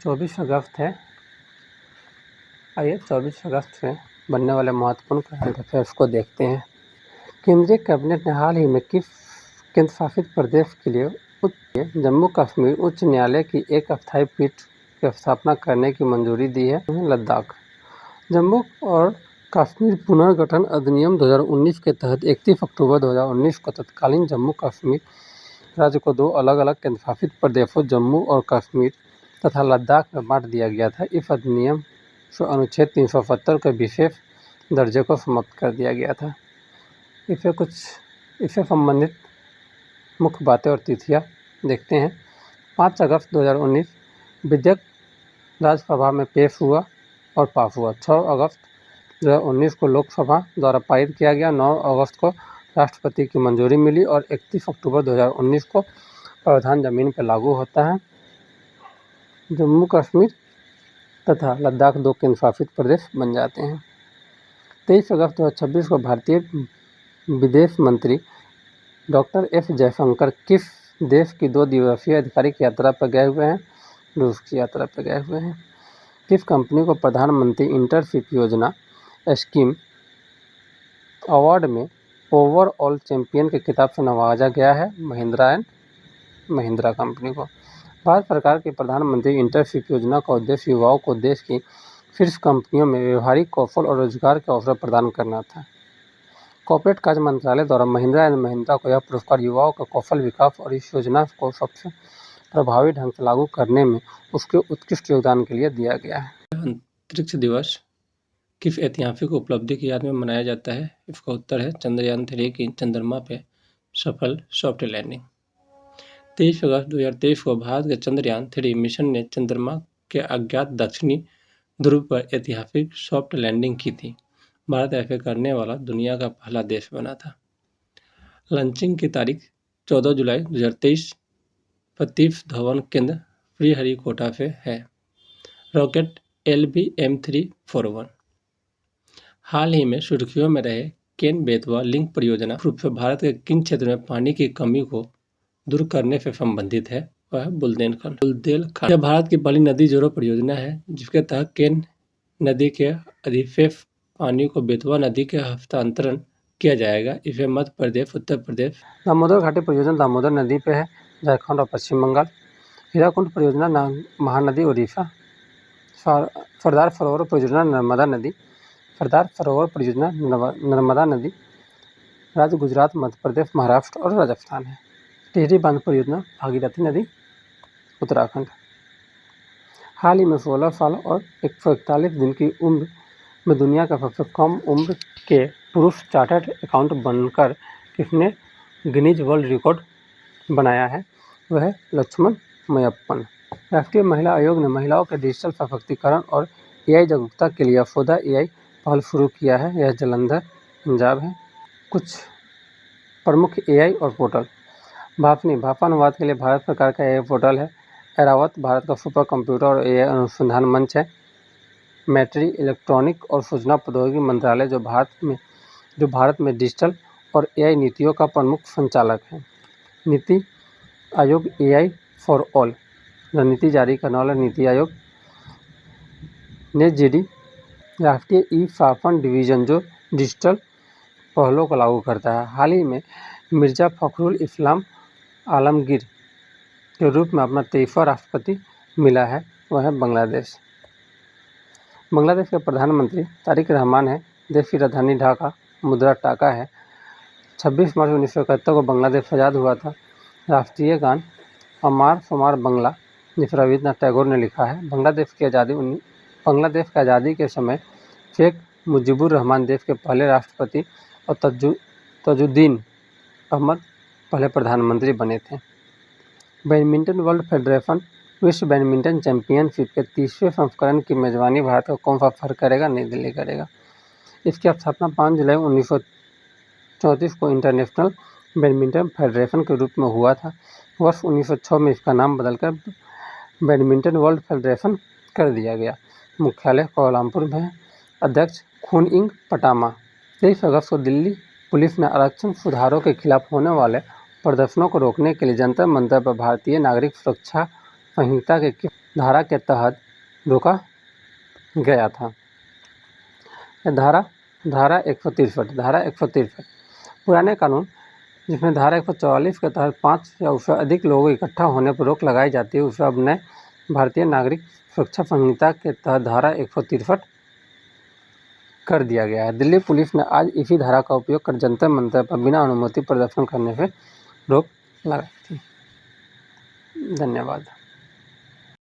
24 अगस्त है। आइए 24 अगस्त में बनने वाले महत्वपूर्ण करंट अफेयर्स को देखते हैं। केंद्रीय कैबिनेट ने हाल ही में किस केंद्र शासित प्रदेश के लिए जम्मू कश्मीर उच्च न्यायालय की एक अस्थायी पीठ की स्थापना करने की मंजूरी दी है? लद्दाख। जम्मू और कश्मीर पुनर्गठन अधिनियम 2019 के तहत 31 अक्टूबर 2019 को तत्कालीन जम्मू कश्मीर राज्य को दो अलग अलग केंद्रशासित प्रदेशों जम्मू और कश्मीर तथा लद्दाख में बांट दिया गया था। इस अधिनियम से अनुच्छेद 370 के विशेष दर्जे को समाप्त कर दिया गया था। इससे संबंधित मुख्य बातें और तिथियां देखते हैं। 5 अगस्त 2019 विधेयक राज्यसभा में पेश हुआ और पास हुआ। 6 अगस्त 2019 को लोकसभा द्वारा पारित किया गया। 9 अगस्त को राष्ट्रपति की मंजूरी मिली और 31 अक्टूबर 2019 को प्रावधान जमीन पर लागू होता है। जम्मू कश्मीर तथा लद्दाख दो केंद्रशासित प्रदेश बन जाते हैं। 23 अगस्त 2026 को भारतीय विदेश मंत्री डॉक्टर एस जयशंकर किस देश की 2 दिवसीय आधिकारिक यात्रा पर गए हुए हैं? रूस की यात्रा पर गए हुए हैं। किस कंपनी को प्रधानमंत्री इंटर्नशिप योजना स्कीम अवार्ड में ओवरऑल चैंपियन के खिताब से नवाजा गया है? महिंद्रा कंपनी को। भारत सरकार की प्रधानमंत्री इंटर्नशिप योजना का उद्देश्य युवाओं को देश की शीर्ष कंपनियों में व्यावहारिक कौशल और रोजगार के अवसर प्रदान करना था। कॉर्पोरेट कार्य मंत्रालय द्वारा महिंद्रा एंड महिंद्रा को यह पुरस्कार युवाओं का कौशल विकास और इस योजना को सबसे प्रभावी ढंग से लागू करने में उसके उत्कृष्ट योगदान के लिए दिया गया है। अंतरिक्ष दिवस किस ऐतिहासिक उपलब्धि की याद में मनाया जाता है? इसका उत्तर है चंद्रयान 3 की चंद्रमा पर सफल सॉफ्ट लैंडिंग। 23 अगस्त 2023 को भारत के चंद्रयान 3 मिशन ने चंद्रमा के अज्ञात दक्षिणी ध्रुव पर ऐतिहासिक सॉफ्ट लैंडिंग की थी। भारत ऐसे करने वाला दुनिया का पहला देश बना था। लॉन्चिंग की तारीख 14 जुलाई 2023 सतीश धवन केंद्र श्रीहरिकोटा से है। रॉकेट LV-M341 हाल ही में सुर्खियों में रहे केन बेतवा लिंक परियोजना रूप से भारत के किन क्षेत्र में पानी की कमी को दूर करने से संबंधित है? वह बुंदेलखंड। यह भारत की पहली नदी जोड़ो परियोजना है जिसके तहत केन नदी के अधिशेष पानी को बेतवा नदी के हस्तांतरण किया जाएगा। इसे मध्य प्रदेश, उत्तर प्रदेश। दामोदर घाटी परियोजना दामोदर नदी पे है, झारखंड और पश्चिम बंगाल। हीराकुंड परियोजना महानदी उड़ीसा। सरदार सरोवर परियोजना नर्मदा नदी। सरदार सरोवर परियोजना नर्मदा नदी राज्य गुजरात, मध्य प्रदेश, महाराष्ट्र और राजस्थान है। टिहरी बांध परियोजना भागीरथी नदी उत्तराखंड। हाल ही में 16 साल और 141 दिन की उम्र में दुनिया का सबसे कम उम्र के पुरुष चार्टर्ड अकाउंटेंट बनकर किसने गिनीज वर्ल्ड रिकॉर्ड बनाया है? वह है लक्ष्मण मयप्पन। राष्ट्रीय महिला आयोग ने महिलाओं के डिजिटल सशक्तिकरण और AI जागरूकता के लिए यशोदा AI पहल शुरू किया है। यह जालंधर, पंजाब है। कुछ प्रमुख AI और पोर्टल। भापनी भाषा अनुवाद के लिए भारत सरकार का AI पोर्टल है। ऐरावत भारत का सुपर कंप्यूटर और AI अनुसंधान मंच है। मैट्री इलेक्ट्रॉनिक और सूचना प्रौद्योगिकी मंत्रालय जो भारत में डिजिटल और AI नीतियों का प्रमुख संचालक है। NITI Aayog AI for all रणनीति जारी करने वाला नीति आयोग। NetzGD राष्ट्रीय ई-शासन डिवीजन जो डिजिटल पहलों को लागू करता है। हाल ही में मिर्जा फखरुल इस्लाम आलमगीर के रूप में अपना 23वां राष्ट्रपति मिला है, वह है बांग्लादेश। बांग्लादेश के प्रधानमंत्री तारिक रहमान है। देश की राजधानी ढाका, मुद्रा टाका है। 26 मार्च 1971 को बांग्लादेश आज़ाद हुआ था। राष्ट्रीय गान अमार सोमार बांग्ला जिसे रविन्द्रनाथ टैगोर ने लिखा है। बांग्लादेश की आज़ादी के समय शेख मुजीबुर रहमान देश के पहले राष्ट्रपति और तजुद्दीन अहमद पहले प्रधानमंत्री बने थे। बैडमिंटन वर्ल्ड फेडरेशन विश्व बैडमिंटन चैंपियनशिप के 30वें संस्करण की मेजबानी भारत का कौन सा शहर करेगा? नई दिल्ली करेगा। इसकी स्थापना 5 जुलाई 1934 को इंटरनेशनल बैडमिंटन फेडरेशन के रूप में हुआ था। वर्ष 1906 में इसका नाम बदलकर बैडमिंटन वर्ल्ड फेडरेशन कर दिया गया। मुख्यालय कोलालमपुर में है। अध्यक्ष खून इंग पटामा। 23 अगस्त को दिल्ली पुलिस ने आरक्षण सुधारों के खिलाफ होने वाले प्रदर्शनों को रोकने के लिए जंतर मंतर पर भारतीय नागरिक सुरक्षा संहिता के धारा के तहत रोका गया था। धारा 163 पुराने कानून जिसमें धारा 144 के तहत 5 या उससे अधिक लोगों इकट्ठा होने पर रोक लगाई जाती है, उसे अब नए भारतीय नागरिक सुरक्षा संहिता के तहत धारा 163 कर दिया गया है। दिल्ली पुलिस ने आज इसी धारा का उपयोग कर जंतर मंतर पर बिना अनुमति प्रदर्शन करने से रोक लगाई थी। धन्यवाद।